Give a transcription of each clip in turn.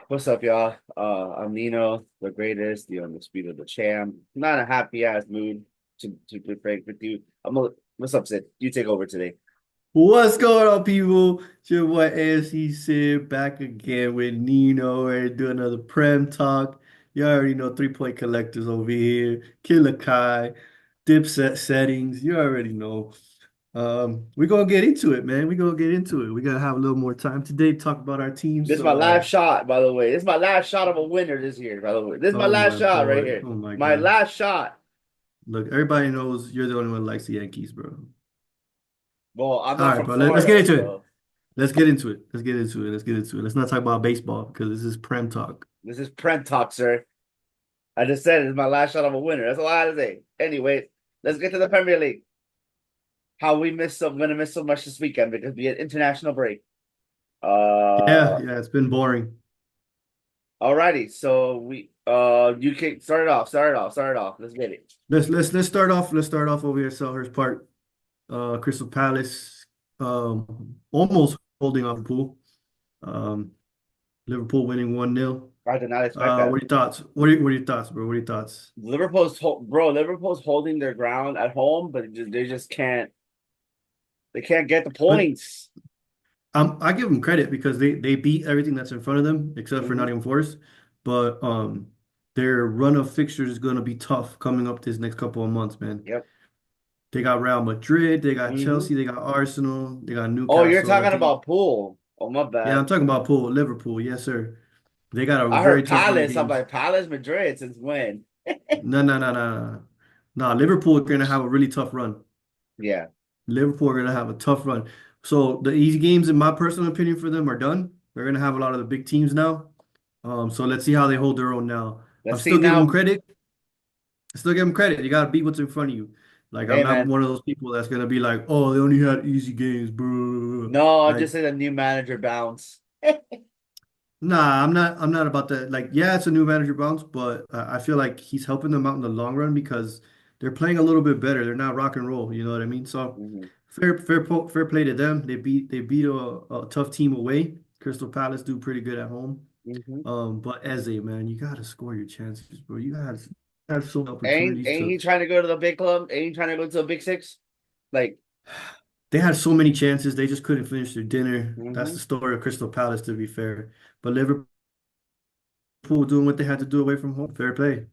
What's up, y'all? I'm Nino, the greatest, the undisputed, the champ. Not a happy ass mood to be frank with you. What's up, Sid? You take over today. What's going on, people? It's your boy ASC Sid back again with Nino and do another Prem talk. You already know 3 Point Collectors over here, Killer Kai, Dipset settings. You already know. We're gonna get into it, man. We're gonna get into it. We gotta have a little more time today to talk about our team. This is my So, last shot, by the way. This is my last shot of a winner this year, by the way. This is my oh last my shot right boy, here. oh my My God. last shot. Look, everybody knows you're the only one that likes the Yankees, bro. Well, I'm All not right, from bro. Let's get Florida, into it. so Let's get into it. Let's get into it. Let's get into it. Let's not talk about baseball because this is Prem talk. this is Prem talk, sir. I just said it's my last shot of a winner. That's all I had to say. Anyway, let's get to the Premier League. How we missed so gonna miss so much this weekend because we had international break. Yeah, Uh yeah, it's been boring. Alrighty, so we you can start it off. Let's get it. Let's start off. Let's start off over here, Selhurst Park. Crystal Palace, almost holding off Liverpool. Um, Liverpool winning 1-0. I did not expect that. What are your thoughts? What are your thoughts, bro? What are your thoughts? Liverpool's holding their ground at home, but they just can't they can't get the But points. I give them credit because they beat everything that's in front of them except for Hmm. Nottingham Forest. But their run of fixtures is gonna be tough coming up this next couple of months, man. Yep. They got Real Madrid, they got Hmm. Chelsea, they got Arsenal, they got Oh, you're Newcastle. I talking think, about pool. Oh, my yeah, bad. I'm talking about Pool, Liverpool. Yes, sir. They got a I very heard tough run of Palace. I'm games. like Palace Madrid since when? No, no, no, no, no. No, Liverpool are going to have a really tough run. Yeah. Liverpool are going to have a tough run. So the easy games, in my personal opinion, for them are done. They're going to have a lot of the big teams now. So let's see how they hold their own now. I'm Let's see still giving them now. credit. I still give them credit. You got to beat what's in front of you. Like I'm Hey, not man. one of those people that's going to be like, oh, they only had easy games, bro. No, I'll just Like say the new manager bounce. nah, I'm not about that. Like, yeah, it's a new manager bounce, but I feel like he's helping them out in the long run because they're playing a little bit better. They're not rock and roll, you know what I mean? So Hmm. fair play to them. They beat a tough team away. Crystal Palace do pretty good at home. Hmm. But Eze, man, you gotta score your chances, bro. You gotta have so many Ain't opportunities ain't to. he trying to go to the big club? Ain't he trying to go to the big six? Like, They had so many chances, they just couldn't finish their dinner. That's hmm. the story of Crystal Palace, to be fair. But Liverpool doing what they had to do away from home. Fair play.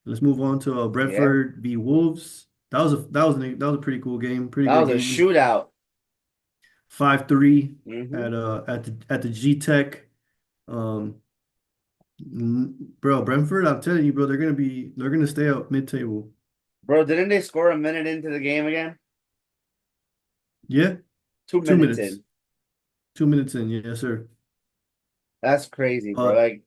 Let's move on to Yeah. Brentford v Wolves. That was a pretty cool game, pretty That good was a game. shootout. 5-3 Hmm. at the G Tech. Um, bro, Brentford, I'm telling you, bro, they're gonna stay up mid-table. Bro, didn't they score a minute into the game again? Yeah, Two two minutes minutes, in. 2 minutes in, yes, sir. That's crazy, bro. Uh, Like,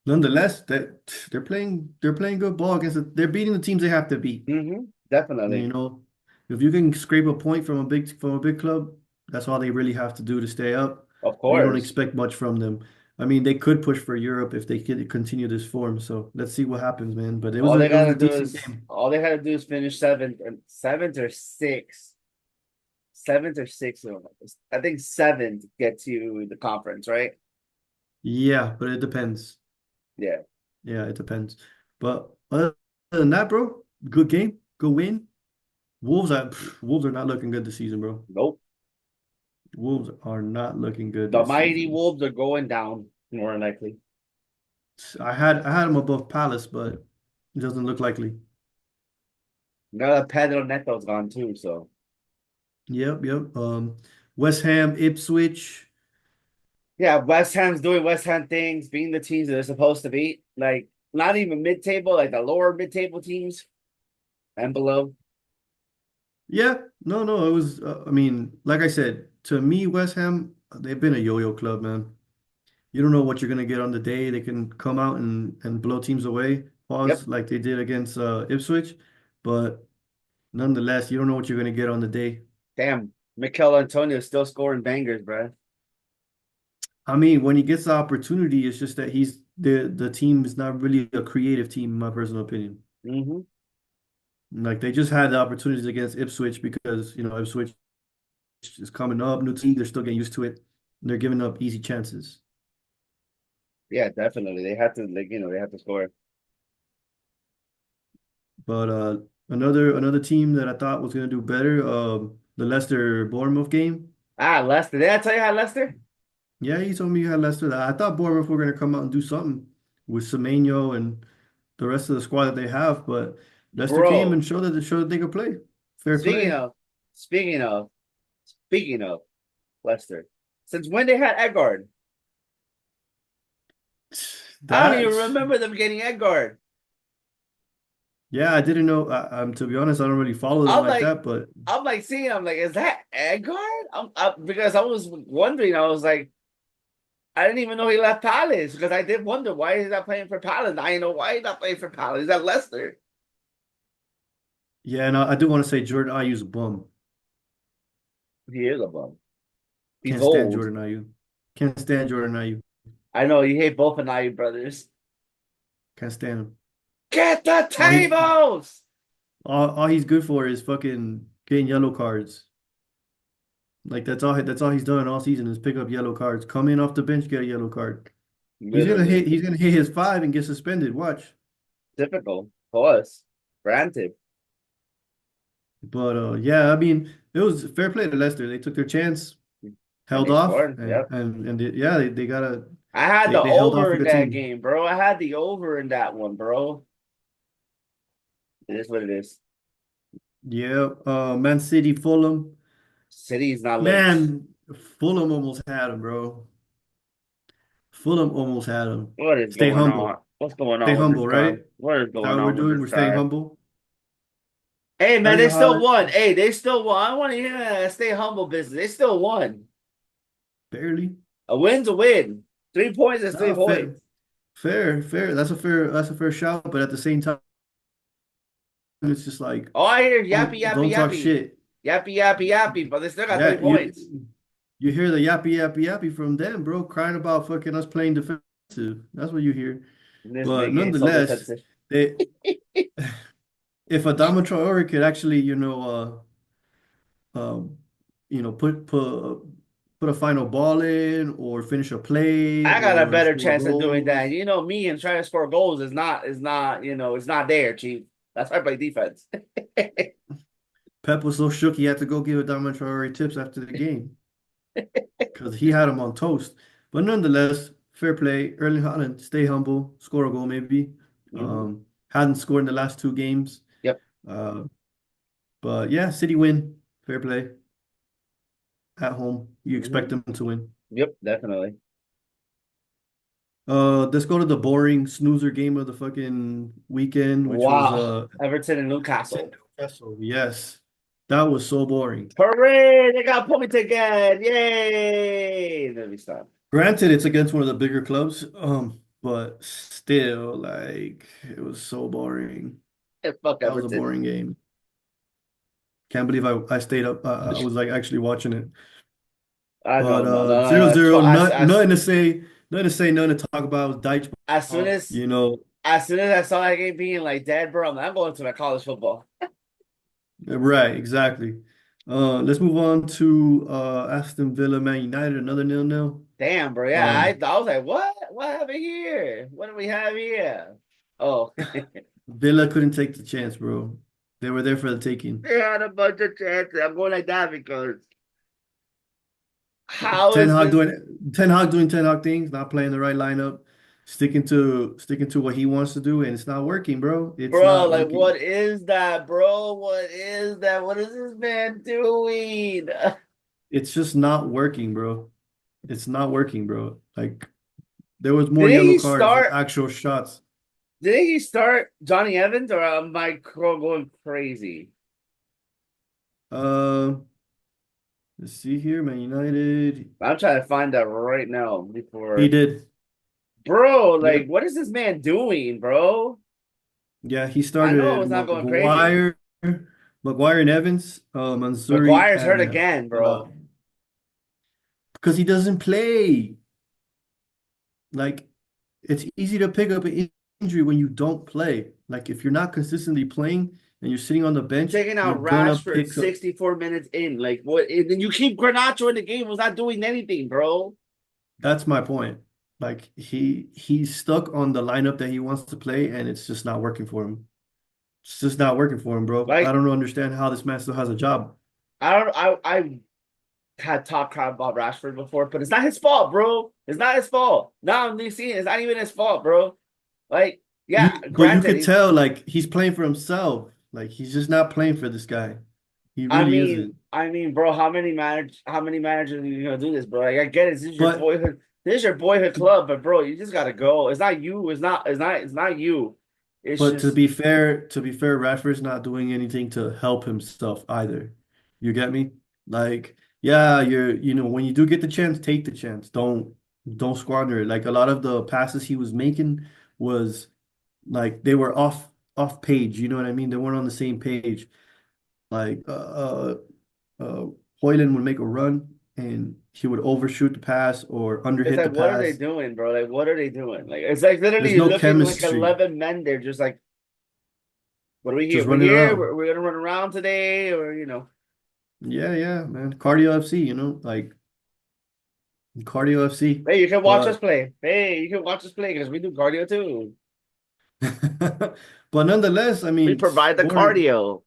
Nonetheless, that they're playing good ball against they're beating the teams they have to beat. You definitely. know, if you can scrape a point from a big club, that's all they really have to do to stay up. Of You don't course. expect much from them. I mean, they could push for Europe if they could continue this form. So let's see what happens, man. But it was All a they it was gotta a do decent is game. all they gotta do is finish seventh or sixth. Seventh or sixth. I think seventh gets you the conference, right? Yeah, but it depends. Yeah. Yeah, it depends. But other than that, bro, good game, good win. Wolves are not looking good this season, bro. Nope. Wolves are not looking good The this mighty season. wolves are going down, more than likely. I had them above Palace, but it doesn't look likely. Now that Pedro Neto's gone too, so Yep, yep. West Ham, Ipswich. yeah, West Ham's doing West Ham things, being the teams that they're supposed to be. Like not even mid-table, like the lower mid-table teams and below. Yeah, no, no. It was. I mean, like I said, to me, West Ham, they've been a yo-yo club, man. You don't know what you're gonna get on the day. They can come out and blow teams away, Yep. pause like they did against Ipswich, but nonetheless, you don't know what you're gonna get on the day. Damn. Mikel Antonio is still scoring bangers, bro. I mean, when he gets the opportunity, it's just that the team is not really a creative team, in my personal opinion. Hmm. Like they just had the opportunities against Ipswich because Ipswich is coming up, new team, they're still getting used to it. And they're giving up easy chances. Yeah, definitely. They had to they had to score. But another team that I thought was gonna do better, the Leicester Bournemouth game. Ah, Leicester. Did I tell you how Leicester? Yeah, he told me you had Leicester. I thought Bournemouth were gonna come out and do something with Semenyo and the rest of the squad that they have, but Leicester came Bro, and showed that they could play. Fair speaking play. of, speaking of, speaking of Leicester, since when they had Edgard? I don't even That, remember them getting Edgard. yeah, I didn't know. To be honest, I don't really follow them I'm like like, that, but I'm like seeing, I'm like, is that Edgard? Because I was wondering, I was like, I didn't even know he left Palace because I did wonder why he's not playing for Palace. I didn't know why he's not playing for Palace. He's at Leicester. yeah, and I do want to say Jordan Ayew's a bum. He is a bum. He's Can't stand old. Jordan Ayew. Can't stand Jordan Ayew. I know you hate both of Naya brothers. Can't stand him. Get the All he tables. all he's good for is fucking getting yellow cards. Like that's all he's done all season is pick up yellow cards. Come in off the bench, get a yellow card. Literally. He's gonna hit his five and get suspended. Watch. Typical for us. Granted. But yeah, I mean, it was fair play to Leicester. They took their chance, And held they off, scored. and Yep. yeah, they gotta I had the they held off over a in good that team. game, bro. I had the over in that one, bro. It is what it is. Yeah, Man City, Fulham. City's not look. Man, Fulham almost had him, bro. Fulham almost had him. What is Stay going humble. on? What's going Stay on with this humble, guy? right? What is Is that going what we're on with doing? this We're staying guy? humble. Hey man, Erling they still Haaland, won. Hey, they still won. I want to hear that stay humble business. They still won. barely. A win's a win. 3 points is three No, fair, points. fair. That's a fair shout. But at the same time, it's just like, Oh, I hear yappy, yappy, don't talk yappy. shit. Yappy, yappy, yappy. But they still got three Yeah, points. you hear the yappy from them, bro, crying about fucking us playing defensive. That's what you hear. This But nigga is so nonetheless, defensive. they if Adama Traore could actually, um, put a final ball in or finish a play I got a or better score chance of doing that. goals. You know, me and trying to score goals is not, it's not there, Chief. That's why I play defense. Pep was so shook he had to go give Adama Traore tips after the game because he had him on toast. But nonetheless, fair play. Erling Haaland, stay humble, score a goal maybe. Hmm. Hadn't scored in the last two games. Yep. Uh, but yeah, City win. Fair play at home. You expect Hmm. them to win. Yep, definitely. Let's go to the boring snoozer game of the fucking weekend, which was Wow. Everton and Everton Newcastle. Newcastle. Yes, that was so boring. Hooray! They got point again. Yay! Let me stop. Granted, it's against one of the bigger clubs, but still, like, it was so boring. Fuck That was a Everton. boring game. Can't believe I stayed up. I was like actually watching it. I But know, no, no, no, zero no. zero, As nothing to say, nothing to talk about. Deitch as soon ball, as as soon as I saw that game being like dead, bro, I'm going to my college football. right, exactly. Let's move on to Aston Villa, Man United, another 0-0. Damn, bro. Yeah, Um, I was like, what? What happened here? What do we have here? Oh, Villa couldn't take the chance, bro. They were there for the taking. they had a bunch of chances. I'm going like that because how is this, Ten Hag doing Ten Hag things, not playing the right lineup, sticking to what he wants to do, and it's not working, bro. It's bro? not Like, working. what is that, bro? What is that? What is this man doing? It's just not working, bro. It's not working, bro. Like there was more Didn't yellow he cards than start? actual shots. Didn't he start Johnny Evans, or am I going crazy? Uh, let's see here, Man United. I'm trying to find that right now He before, did. bro. Like, Yep. what is this man doing, bro? Yeah, he I know started it's not going crazy. Maguire and Evans, Mansouri McGuire's hurt and again, uh, bro. because he doesn't play. Like it's easy to pick up an injury when you don't play. Like if you're not consistently playing and you're sitting on the You're bench, taking you're out gonna Rashford pick up. 64 minutes in. Like, what? And then you keep Garnacho in the game, was not doing anything, bro. That's my point. Like he's stuck on the lineup that he wants to play, and it's just not working for him. It's just not working for him, bro. I Like don't understand how this man still has a job. I don't I had talked crap about Rashford before, but it's not his fault, bro. It's not his fault. Now I'm seeing it's not even his fault, bro. Like, yeah, But you granted, could tell like he's playing for himself. Like he's just not playing for this guy. He really isn't. bro, how many managers are you gonna do this, bro? Like, I get it. This is your But boyhood. This is your boyhood club, but bro, you just gotta go. It's not you. It's not you. It's but just to be fair, Rashford's not doing anything to help himself either. You get me? Like, yeah, when you do get the chance, take the chance. Don't squander it. Like a lot of the passes he was making was like they were off page. You know what I mean? They weren't on the same page. Like uh Hoyland would make a run and he would overshoot the pass or it's underhit the like, what are they pass. doing, bro? Like, what are they doing? Like, it's like literally There's you're no looking like chemistry. 11 men. They're just like, what are we here? Just We're running here. around. We're gonna run around today, or Yeah, yeah, man. Cardio FC, like cardio FC. hey, you can watch us But play. Hey, you can watch us play because we do cardio too. but nonetheless, I We mean, provide the cardio.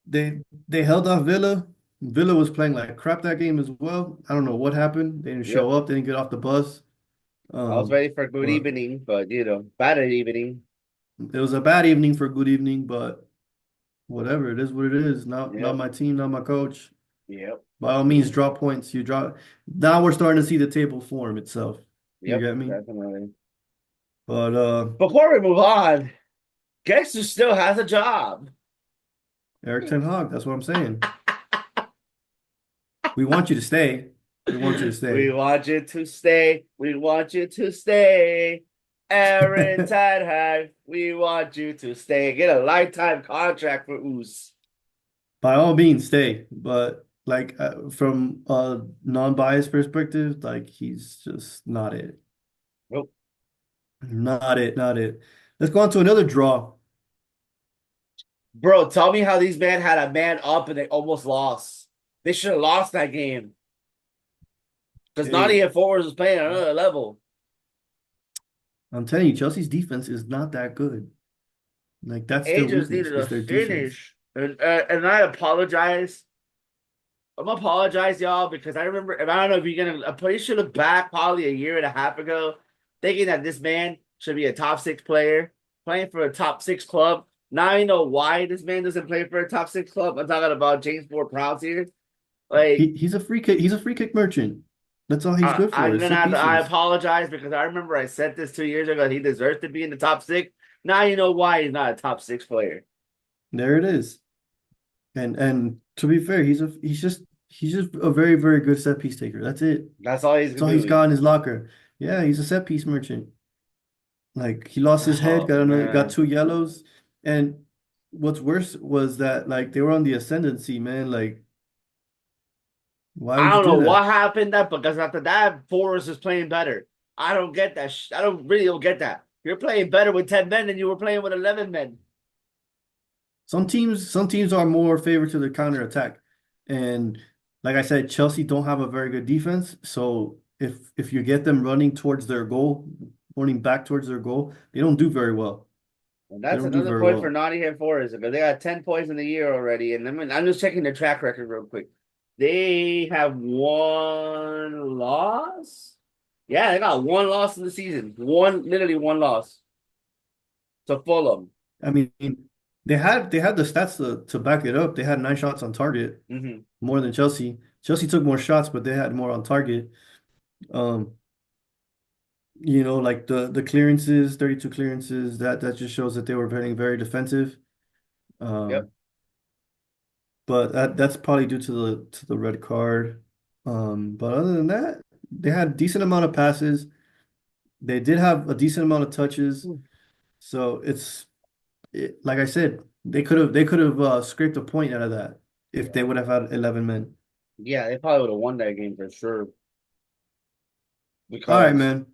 they held off Villa. Villa was playing like crap that game as well. I don't know what happened. They didn't show Yep. up, they didn't get off the bus. I was Um, ready for good but evening, but bad evening. it was a bad evening for a good evening, but whatever, it is what it is. Not Yep. my team, not my coach. Yep. By all means, Mhm. drop points. You drop. Now we're starting to see the table form itself. You Yep. get me? Definitely. But Before we move on, guess who still has a job? Eric Ten Hag, that's what I'm saying. We want you to stay. We want you to We stay. want you to stay. We want you to stay. Aaron Tadhag, we want you to stay. Get a lifetime contract for Oos. By all means, stay. But like from a non-biased perspective, like he's just not it. Nope. Not it. Not it. Let's go on to another draw. Bro, tell me how these men had a man up and they almost lost. They should have lost that game because Hey, Nottingham Forest was playing at another level. I'm telling you, Chelsea's defense is not that good. Like that's They their just weakness, needed a is their defense. finish. And I apologize. I'm apologize, y'all, because I remember, and I don't know if you're gonna, I'm pretty sure look back probably a year and a half ago, thinking that this man should be a top six player, playing for a top six club. Now I know why this man doesn't play for a top six club. I'm talking about James Ward-Prowse here. Like, He's a free kick. He's a free kick merchant. That's all he's good for I'm is gonna set have to, I pieces. apologize because I remember I said this 2 years ago. He deserves to be in the top six. Now you know why he's not a top six player. There it is. And to be fair, he's just a very, very good set piece taker. That's it. That's all he's That's all he's doing. got in his locker. Yeah, he's a set piece merchant. Like he lost his head, Oh got man. two yellows. And what's worse was that like they were on the ascendancy, man. Like, why I would you don't know do what that? happened that because after that, Forrest is playing better. I don't get that. I don't get that. You're playing better with 10 men than you were playing with 11 men. Some teams are more favored to the counter attack. And like I said, Chelsea don't have a very good defense. So if you get them running towards their goal, running back towards their goal, they don't do very well. And They that's don't do another very point for well. Nottingham Forest because they got 10 points in the year already. And I'm just checking their track record real quick. They have one loss. Yeah, they got one loss in the season. Literally one loss to Fulham. I mean, they had the stats to back it up. They had 9 shots on target, Hmm. more than Chelsea. Chelsea took more shots, but they had more on target. Um, like the clearances, 32 clearances, that just shows that they were very, very defensive. Yep. Um, but that's probably due to the red card. But other than that, they had a decent amount of passes. They did have a decent amount of touches. So like I said, they could have scraped a point out of that if Yeah. they would have had 11 men. Yeah, they probably would have won that game for sure All right, because man.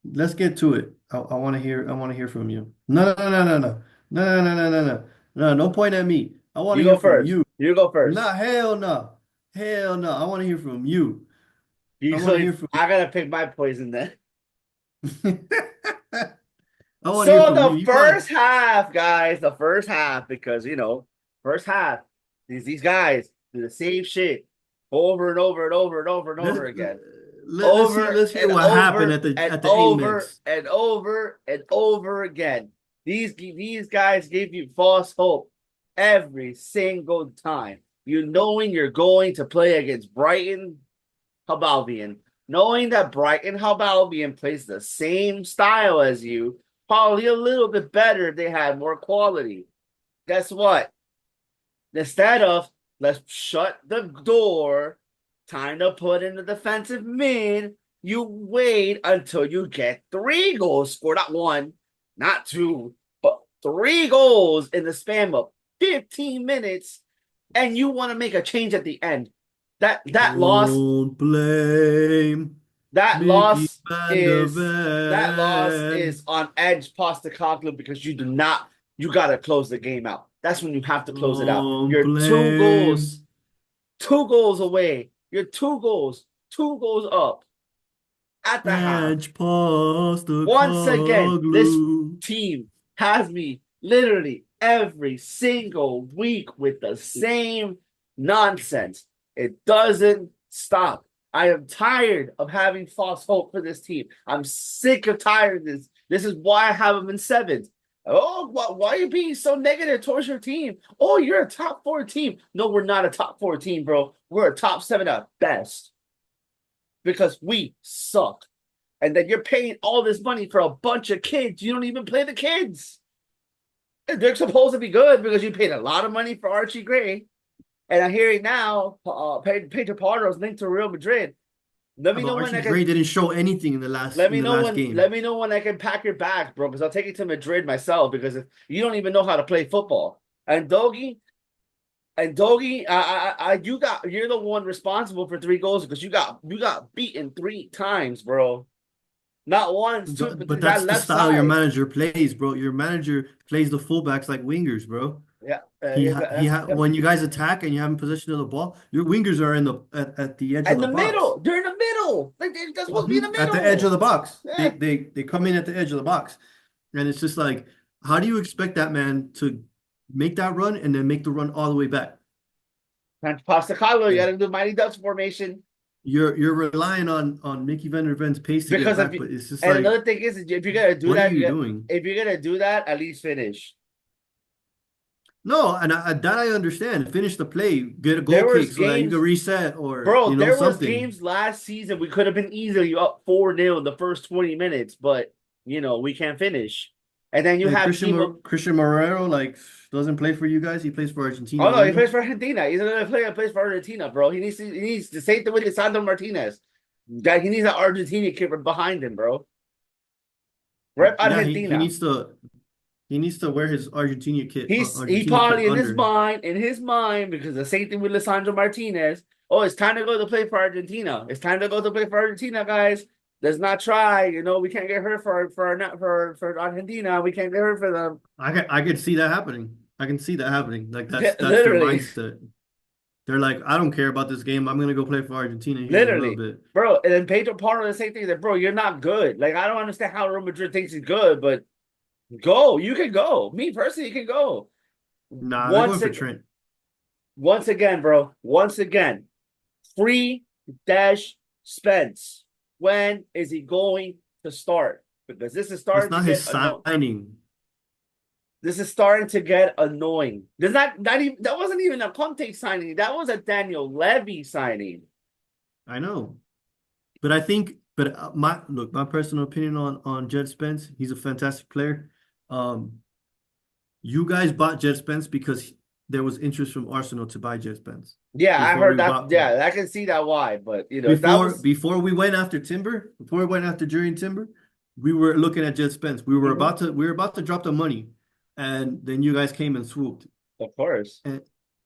Let's get to it. I want to hear from you. No, no, no, no, no. No, no, no, no, no, no. No, don't point at me. I want you to go hear from first. you. You go first. Nah, hell no. Hell no. I want to hear from you. I want to Usually, hear from I gotta pick my poison then. I want to hear So from you. the You first probably half, guys, the first half, because first half, these guys do the same shit over and over and over and over and let's over again. let's Over hear and what happened over at the and 8 over minutes. and over and over again. These guys give you false hope every single time. You knowing you're going to play against Brighton Hove Albion, knowing that Brighton Hove Albion plays the same style as you, probably a little bit better if they had more quality. Guess what? Instead of let's shut the door, time to put in the defensive mid, you wait until you get 3 goals scored, not one, not two, but 3 goals in the span of 15 minutes, and you want to make a change at the end. That loss Don't blame that Mickey loss Van der is that loss Ven. is on edge Postecoglou because you gotta close the game out. That's when you have to close it out. Don't You're blame two goals away. You're 2 goals up at the half. Edge Once again, this Postecoglou. team has me literally every single week with the same nonsense. It doesn't stop. I am tired of having false hope for this team. I'm sick of tired of this. This is why I have them in seventh. Oh, why are you being so negative towards your team? Oh, you're a top 4 team. No, we're not a top 4 team, bro. We're a top 7 at best because we suck. And then you're paying all this money for a bunch of kids. You don't even play the kids. They're supposed to be good because you paid a lot of money for Archie Gray. And I hear it now. Pedro Porro is linked to Real Madrid. Let Yeah, me but know when Archie I can. Gray didn't show anything in the last Let game. me know when I can pack your bags, bro. Because I'll take you to Madrid myself. Because if you don't even know how to play football, and Doggy, you're the one responsible for 3 goals because you got beaten 3 times, bro. Not once, two, but But that that's the left style your side. manager plays, bro. Your manager plays the fullbacks like wingers, bro. Yeah, When you guys attack and you have possession of the ball, your wingers are at the edge of in the the box. middle. They're in the middle. Like they're supposed to be in the At the edge of middle. the box. Yeah. They come in at the edge of the box. And it's just like, how do you expect that man to make that run and then make the run all the way back? And Postecoglou, you got Like to do Mighty Ducks formation you're relying on Mickey Van der Ven's pace to get because if back, you. but it's just And like, another thing is, if you're gonna do what are that, you doing? if you're gonna do that, at least finish. No, and that I understand. Finish the play, get a goal There was kick so that you can games, reset or bro. There was something. games last season we could have been easily up 4-0 in the first 20 minutes, but we can't finish. And then you And have team of. Christian Morero like doesn't play for you guys. He plays for Argentina Oh no, he only. plays for Argentina. He's another player that plays for Argentina, bro. He needs the same thing with Lisandro Martinez. That he needs an Argentina kid behind him, bro. Rep Yeah, Argentina. he needs to wear his He Argentina kit probably under. in his mind, because the same thing with Lisandro Martinez. Oh, it's time to go to play for Argentina. It's time to go to play for Argentina, guys. Let's not try. We can't get hurt for Argentina. We can't get hurt for them. I could see that happening. I can see that happening. Like Yeah, that's their literally, mindset. They're like, I don't care about this game. I'm gonna go play for Argentina here in a little literally, bit. bro. And then Pedro Porro the same thing. That bro, you're not good. Like I don't understand how Real Madrid thinks he's good, but go. You can go. Me personally, you can go. Nah, they're going Once for again, Trent. once again, bro. Once again. Free dash Spence. When is he going to start? Because this is That's starting to not get his annoying. signing. This is starting to get annoying. There's not even that wasn't even a Conte signing. That was a Daniel Levy signing. I know. But I think, but my personal opinion on Jed Spence, he's a fantastic player. Um, you guys bought Jed Spence because there was interest from Arsenal to buy Jed Spence Yeah, I before heard we that. bought Yeah, I can see that why. But if that was before we went after Timber, before we went after Jurriën Timber, we were looking at Jed Spence. mhm, We were about to drop the money, and then you guys came and swooped, of course. and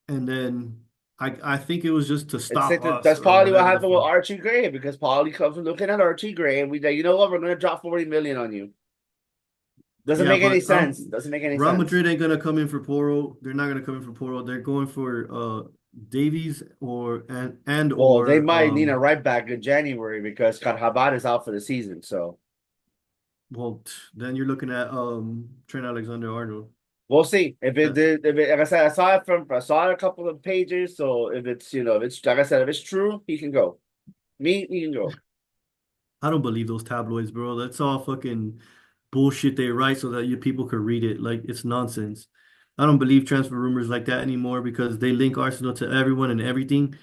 then I think it was just to stop us That's or probably what whatever the happened with fuck. Archie Gray because Paulie comes from looking at Archie Gray and we like, you know what, we're gonna drop 40 million on you. Doesn't Yeah, make any but sense. Doesn't make any Real sense. Madrid ain't gonna come in for Poro. They're not gonna come in for Poro. They're going for Davies or and Well, they or might need a right back in January because Carhabat is out for the season. So Well, then you're looking at Trent Alexander-Arnold. We'll see if it Uh, did. If it, like I said, I saw it a couple of pages. So if it's if it's like I said, if it's true, he can go. He can go. I don't believe those tabloids, bro. That's all fucking bullshit they write so that you people could read it. Like it's nonsense. I don't believe transfer rumors like that anymore because they link Arsenal to everyone and everything.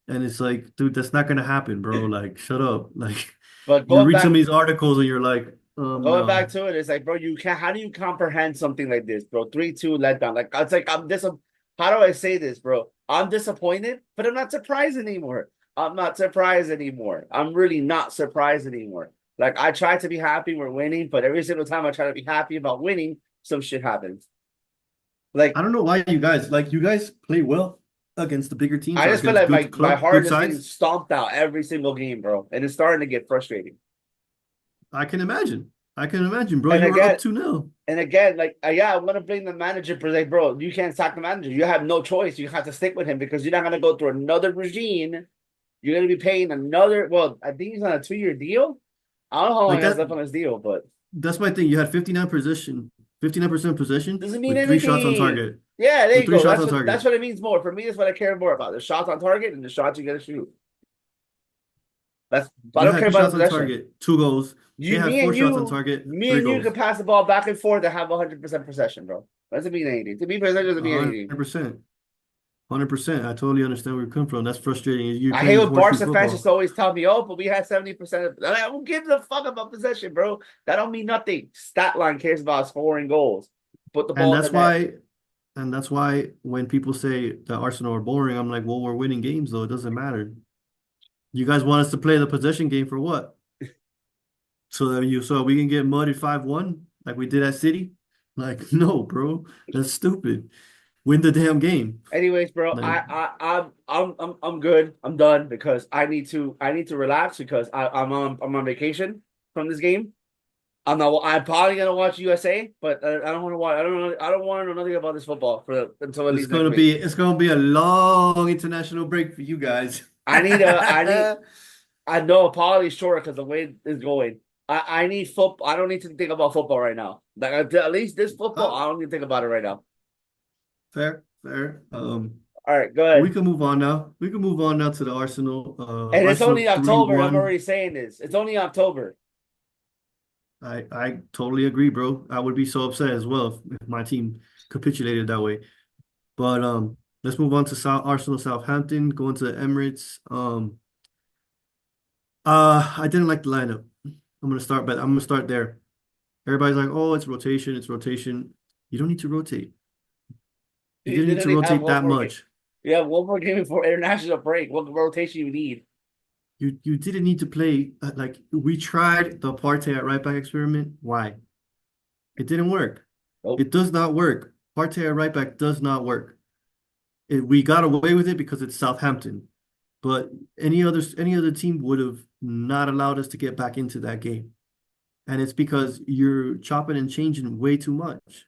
And it's like, dude, that's not gonna happen, bro. Like, shut up. Like But you read some of these articles and you're like, going back no. to it, it's like, bro, you can't. How do you comprehend something like this, bro? 3-2 letdown. Like it's like I'm dis. How do I say this, bro? I'm disappointed, but I'm not surprised anymore. I'm not surprised anymore. I'm really not surprised anymore. Like I try to be happy we're winning, but every single time I try to be happy about winning, some shit happens. Like I don't know why you guys play well against the bigger teams I or just feel against like good my club, heart good is getting sides. stomped out every single game, bro, and it's starting to get frustrating. I can imagine. I can imagine, bro. And You were up again, 2-0. like, yeah, I'm gonna blame the manager, but like, bro, you can't sack the manager. You have no choice. You have to stick with him because you're not gonna go through another regime. You're gonna be paying another. Well, I think he's on a 2-year deal. I don't know how long Like he has left on his deal, but that's my thing. You had 59% possession doesn't mean with three shots on anything. target. Yeah, there With you three go. shots on That's target. what it means more for me. That's what I care more about: the shots on target and the shots you gotta shoot. That's I You don't had care three about the shots on possession. target, 2 goals. They You, had me four and shots on you, target, me three and you could goals. pass the ball back and forth to have 100% possession, bro. Doesn't mean anything. To me, possession doesn't A mean hundred anything. percent. 100%. I totally understand where you come from. That's frustrating. You're I hate playing when horseshoe Barca fans just football. always tell me, "Oh, but we had 70% of." I don't give a fuck about possession, bro. That don't mean nothing. Stat line cares about scoring goals. Put the And ball in the that's net. why and that's why when people say that Arsenal are boring, I'm like, well, we're winning games though. It doesn't matter. You guys want us to play the possession game for what? So we can get mudded 5-1 like we did at City? Like, no, bro. That's stupid. Win the damn game. Anyways, bro, Like, I'm good. I'm done because I need to relax because I'm on vacation from this game. I'm probably gonna watch USA, but I don't want to watch. I don't want to know nothing about this football for until at least next week. it's gonna be a long international break for you guys. I need I know probably short because the way it's going. I need football. I don't need to think about football right now. Like at least this football, Oh, I don't need to think about it right now. fair, fair. All right, go We ahead. can move on now. We can move on now to the Arsenal. And it's only Arsenal October, and I'm 3-1. already saying this. It's only October. I totally agree, bro. I would be so upset as well if my team capitulated that way. But let's move on to Arsenal Southampton, going to the Emirates. I didn't like the lineup. I'm gonna start there. Everybody's like, oh, it's rotation, it's rotation. You don't need to rotate. You You didn't need to literally have rotate one that more game. much. You have one more game before international break. What rotation you need? You didn't need to play like we tried the Partey at right back experiment. Why? It didn't work. Nope. It does not work. Partey at right back does not work. We got away with it because it's Southampton. But any other team would have not allowed us to get back into that game. And it's because you're chopping and changing way too much.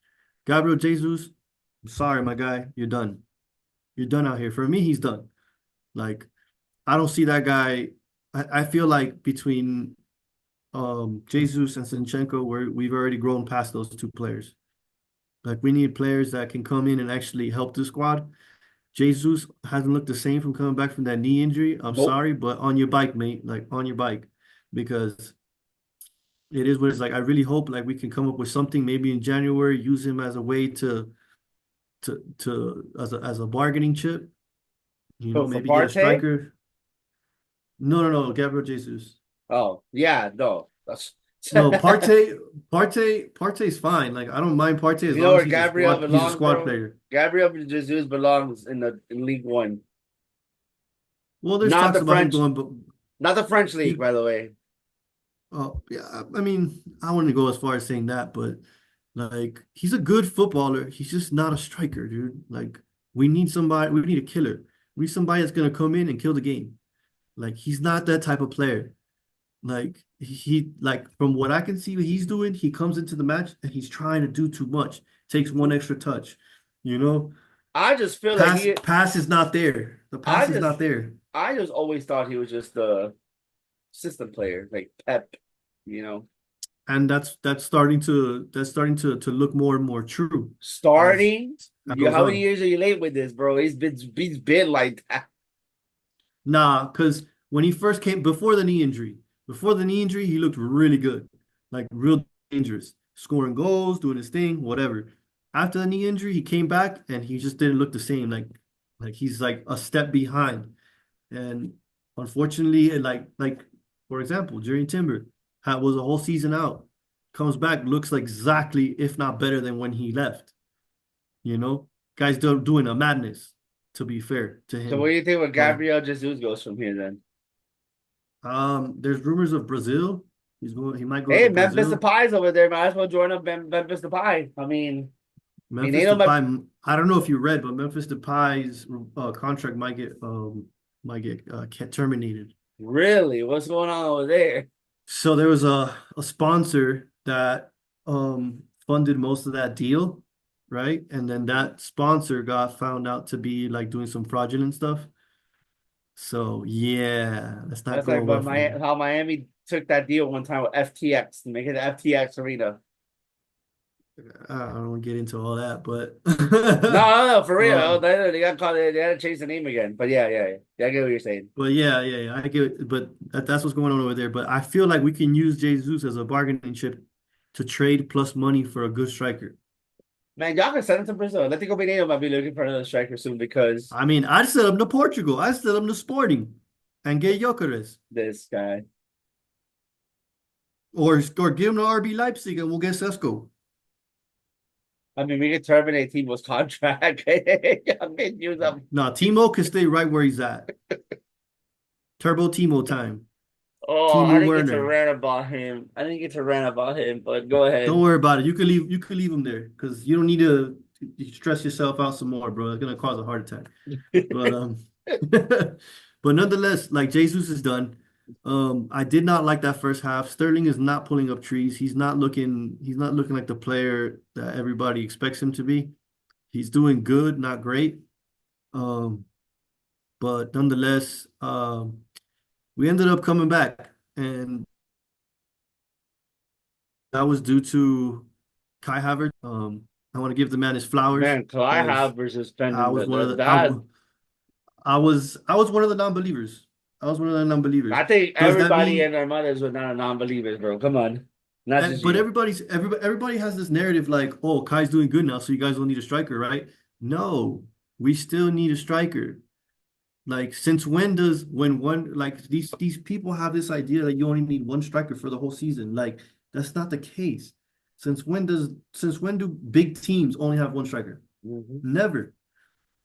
Gabriel Jesus, I'm sorry, my guy, you're done. You're done out here. For me, he's done. Like, I don't see that guy. I feel like between Jesus and Zinchenko, we've already grown past those two players. Like, we need players that can come in and actually help the squad. Jesus hasn't looked the same from coming back from that knee injury. I'm Nope. sorry, but on your bike, mate, like on your bike, because it is what it's like. I really hope like we can come up with something maybe in January, use him as a way to as a bargaining chip. You know, So for maybe get a Partey? striker. No, Gabriel Jesus. Oh yeah, no. That's No, Partey's fine. Like I don't mind Partey as you know long as where Gabriel he's a belongs, squad bro? player. Gabriel Jesus belongs in League One, Well, there's not talks the about him French, going, but not the French league, he by the way. oh yeah, I mean, I wouldn't go as far as saying that, but like he's a good footballer. He's just not a striker, dude. Like we need a killer. We need somebody that's gonna come in and kill the game. Like he's not that type of player. Like he like from what I can see what he's doing, he comes into the match and he's trying to do too much. Takes one extra touch. You know? I just feel like Pass is not there. The I pass is just not there. I just always thought he was just a system player, like Pep, you know. and that's starting to look more and more true as Starting, that you goes how many on. years are you late with this, bro? He's been like that. Nah, because when he first came before the knee injury, he looked really good, like real dangerous, scoring goals, doing his thing, whatever. After the knee injury, he came back and he just didn't look the same. Like he's like a step behind. And unfortunately, like for example, Jerry Timber was a whole season out, comes back, looks like exactly, if not better than when he left. You know, guys doing a madness. To be fair to So what do him, you think when but Gabriel Jesus goes from here then? there's rumors of Brazil. He might go Hey, to Memphis the Brazil. Pies over there. Might as well join up Memphis the Pie. I mean, Memphis ain't no my Depay. I don't know if you read, but Memphis Depay's contract might get terminated. really. What's going on over there? So there was a sponsor that funded most of that deal, right? And then that sponsor got found out to be like doing some fraudulent stuff. So yeah, let's not That's go like but well for my him. how Miami took that deal one time with FTX to make it the FTX arena. I don't want to get into all that, but No, no, no, for real. um, They got caught. They had to change the name again. But yeah, yeah, yeah. Yeah, I get what you're saying. but yeah, I get it. But that's what's going on over there. But I feel like we can use Jesus as a bargaining chip to trade plus money for a good striker. Man, y'all can send him to Brazil. Atletico Mineiro might be looking for another striker soon because I mean, I'd sell him to Portugal. I'd sell him to Sporting and get Gyökeres. this guy. Or give him to RB Leipzig and we'll get Sesko. I mean, we could terminate Timo's contract. Y'all can use him. Nah, Timo can stay right where he's at. Turbo Timo time. Oh, I Timo didn't get to Werner. rant about him. I didn't get to rant about him, but go Don't ahead. worry about it. You could leave him there because you don't need to stress yourself out some more, bro. It's gonna cause a heart attack. But but nonetheless, like Jesus is done. I did not like that first half. Sterling is not pulling up trees. He's not looking like the player that everybody expects him to be. He's doing good, not great. Um, but nonetheless, we ended up coming back, and that was due to Kai Havertz. I want to give the man his flowers Man, Kai because Havertz is I spending was one of the that. I was one of the non-believers. I was one of the non-believers. I think Does that everybody mean? and their mothers were not non-believers, bro. Come on, not just But you. everybody has this narrative like, oh, Kai's doing good now, so you guys don't need a striker, right? No, we still need a striker. Like, since when does when one like these people have this idea that you only need one striker for the whole season? Like, that's not the case. Since when do big teams only have one striker? Mhm. Never.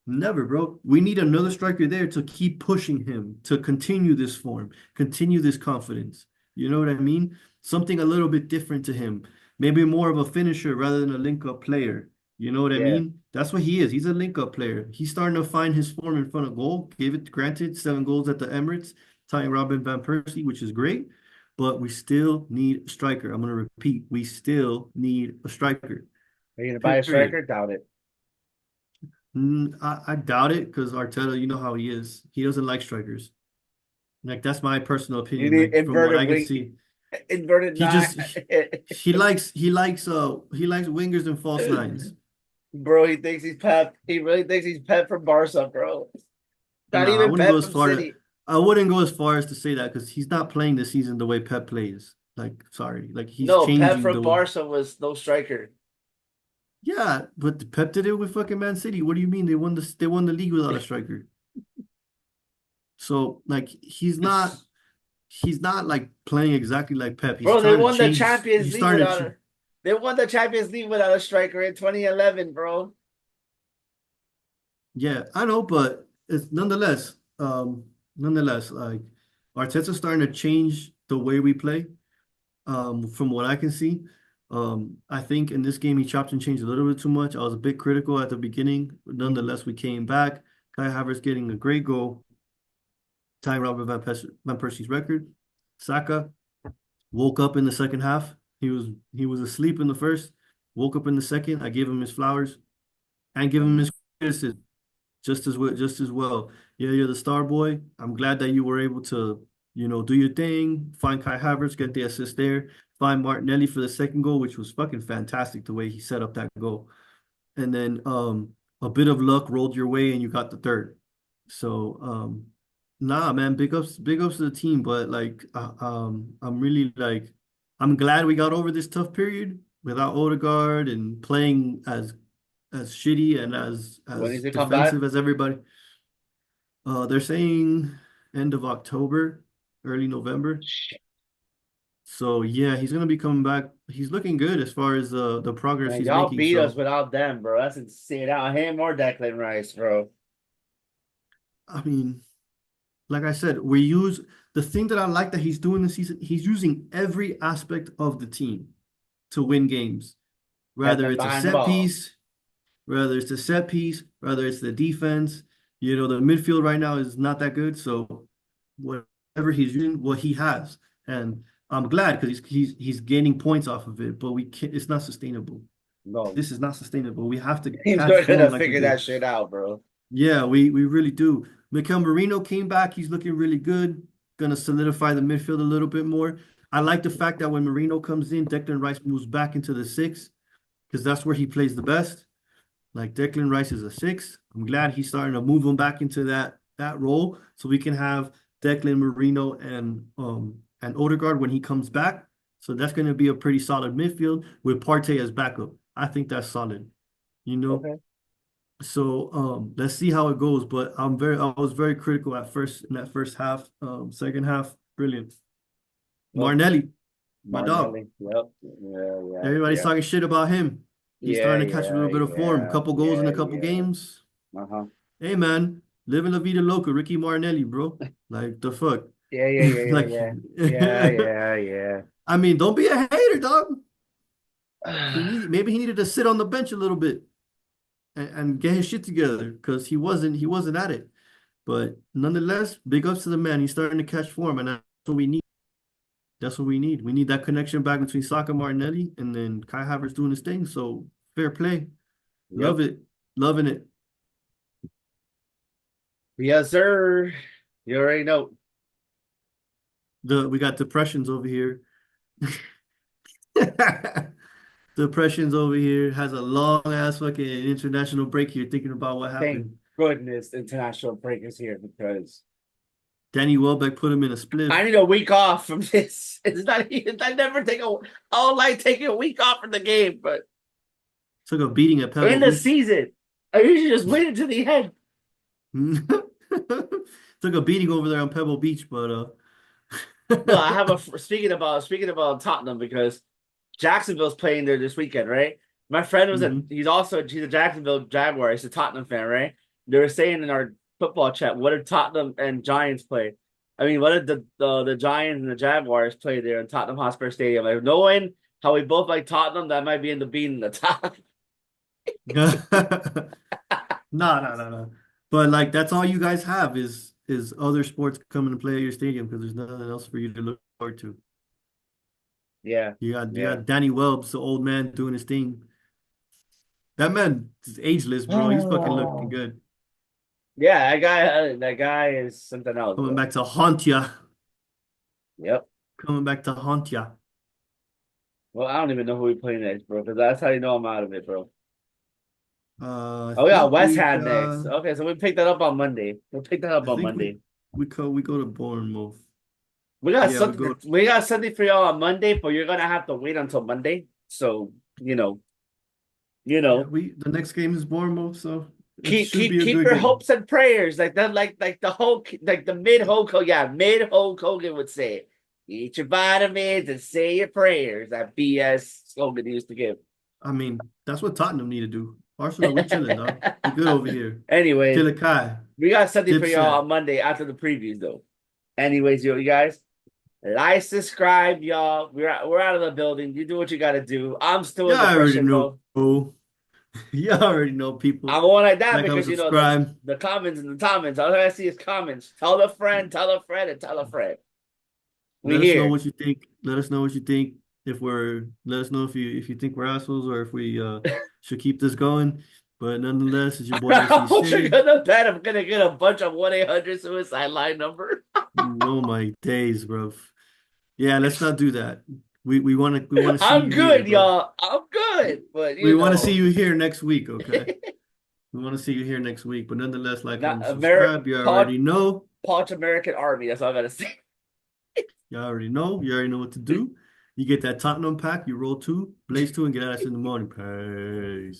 Never, bro. We need another striker there to keep pushing him to continue this form, continue this confidence. You know what I mean? Something a little bit different to him. Maybe more of a finisher rather than a link-up player. You know what I Yeah, mean? That's what he is. He's a link-up player. He's starting to find his form in front of goal. Gave it granted, 7 goals at the Emirates, tying Robin van Persie, which is great. But we still need a striker. I'm gonna repeat, we still need a striker. are you gonna buy a Period. striker? Doubt it. I doubt it because Arteta, you know how he is. He doesn't like strikers. Like, that's my personal You opinion. need Like, from what inverted I can wing, see, inverted he nine. just he likes wingers and false nines. Bro, he thinks he's Pep. He really thinks he's Pep from Barca, bro. Not No, even Pep from City. I wouldn't go as far as to say that because he's not playing this season the way Pep plays. Like, sorry, like he's No, Pep changing from the. Barca was no striker. Yeah, but Pep did it with fucking Man City. What do you mean they won the league without a striker? So like he's not like playing exactly like Pep. He's Bro, they trying to won the change. Champions He's League starting without to. a they won the Champions League without a striker in 2011, bro. Yeah, I know, but it's nonetheless, like Arteta's starting to change the way we play. From what I can see, I think in this game he chopped and changed a little bit too much. I was a bit critical at the beginning, but Mhm. nonetheless we came back. Kai Havertz getting a great goal, tying Robert Van Persie's record. Saka woke up in the second half. He was asleep in the first, woke up in the second. I gave him his flowers and give him his criticism just as well. Yeah, you're the star boy. I'm glad that you were able to do your thing. Find Kai Havertz, get the assist there. Find Martinelli for the second goal, which was fucking fantastic the way he set up that goal. And then a bit of luck rolled your way and you got the third. So nah, man, big ups to the team. But like I'm really like I'm glad we got over this tough period without Odegaard and playing as shitty and When as does it come back? defensive as everybody. They're saying end of October, early November. Shit, So yeah, he's gonna be coming back. He's looking good as far as the progress man, he's y'all making. beat us So without them, bro. That's insane. Out him or Declan Rice, bro. I mean, like I said, we use the thing that I like that he's doing this season. He's using every aspect of the team to win games, Have whether them it's a behind the set ball. piece, whether it's the set piece, whether it's the defense. The midfield right now is not that good. So whatever he's using, what he has, and I'm glad because he's gaining points off of it. But we can't. It's not sustainable. No, This is not sustainable. We have to he's catch gonna form like we figure that did. shit out, bro. Yeah, we really do. Mikel Marino came back. He's looking really good. Gonna solidify the midfield a little bit more. I like the fact that when Marino comes in, Declan Rice moves back into the six because that's where he plays the best. Like Declan Rice is a six. I'm glad he's starting to move him back into that role so we can have Declan Marino and Odegaard when he comes back. So that's going to be a pretty solid midfield with Partey as backup. I think that's solid, you know. Okay. So let's see how it goes. But I was very critical at first in that first half. Second half, brilliant. Well, Martinelli, my dog. Martinelli. Yep. Yeah, yeah, Everybody's yeah. talking shit about him. He's Yeah, starting to catch a yeah, little bit of form. yeah, Couple goals in yeah, a couple yeah. games. Uh-huh. Hey man, living la vida loca, Ricky Martinelli, bro. Like the fuck. Yeah, yeah, yeah, yeah, Like yeah. Yeah, yeah, I mean, don't be a hater, dog. yeah. Maybe he needed to sit on the bench a little bit and get his shit together because he wasn't at it. But nonetheless, big ups to the man. He's starting to catch form, and that's what we need. That's what we need. We need that connection back between Saka Martinelli and then Kai Havertz doing his thing. So fair play. Love Yep. it. Loving it. Yes, sir. You already know. We got depressions over here. Depressions over here has a long ass fucking international break here thinking about what Thank happened. goodness international break is here because Danny Welbeck put him in a I spliff. need a week off from this. It's not even, I never take a, I don't like taking a week off from the game, but Took a beating at in Pebble the Beach. season, I usually just wait until the end. Took a beating over there on Pebble Beach, but Well, I have a speaking about Tottenham because Jacksonville's playing there this weekend, right? My friend mhm. he's a Jacksonville Jaguar. He's a Tottenham fan, right? They were saying in our football chat, what did Tottenham and Giants play? I mean, what did the Giants and the Jaguars play there in Tottenham Hotspur Stadium? Like knowing how we both like Tottenham, that might be in the bean in the top. No, no, no, no. But like that's all you guys have is other sports coming to play at your stadium because there's nothing else for you to look forward to. Yeah, You yeah. got Danny Welbs, the old man doing his thing. That man is ageless, bro. He's fucking looking good. Yeah, that guy is something else, Coming bro. back to haunt ya. Yep. Coming back to haunt ya. Well, I don't even know who we play next, bro, because that's how you know I'm out of it, bro. I Oh, we got think West we Ham next. got. Okay, so we pick that up on Monday. We'll pick that up I on think we Monday. we go to Bournemouth. We got Yeah, we something. go. We got something for y'all on Monday, but you're gonna have to wait until Monday. So you Yeah, know, the next game is Bournemouth, so it keep should keep be a keep good your game. hopes and prayers like that, like the Hulk, like the mid Hulk. Yeah, mid Hulk Hogan would say, "Eat your vitamins and say your prayers." That BS slogan he used to give. I mean, that's what Tottenham need to do. Arsenal, we chilling, dog. We good over here. Anyways, Killer Kai, we got something for y'all Dipset. on Monday after the previews, though. Anyways, you guys. Like, subscribe, y'all. We're out of the building. You do what you gotta do. I'm still in Y'all already depression know. mode. Y'all already know, people. I'm going like that Like, comment, because the subscribe. the comments and the comments. All I see is comments. Tell a friend, tell a friend, and tell a friend. We Let us know here. what you think. Let us know what you think. Let us know if you think we're assholes or if we should keep this going. But nonetheless, it's your boy How much are you ACC. gonna bet I'm gonna get a bunch of 1-800 suicide line number? Oh my days, bro. Yeah, let's not do that. We want to see I'm you here, good, bro. y'all. I'm good, but We you want to see know, you here next week, okay? We want to see you here next week. But nonetheless, like, not comment, Amer subscribe. You Pod already know. Pod American Army. That's all I gotta say. You already know. You already know what to do. You get that Tottenham pack, you roll two, blaze two, and get at us in the morning. Peace.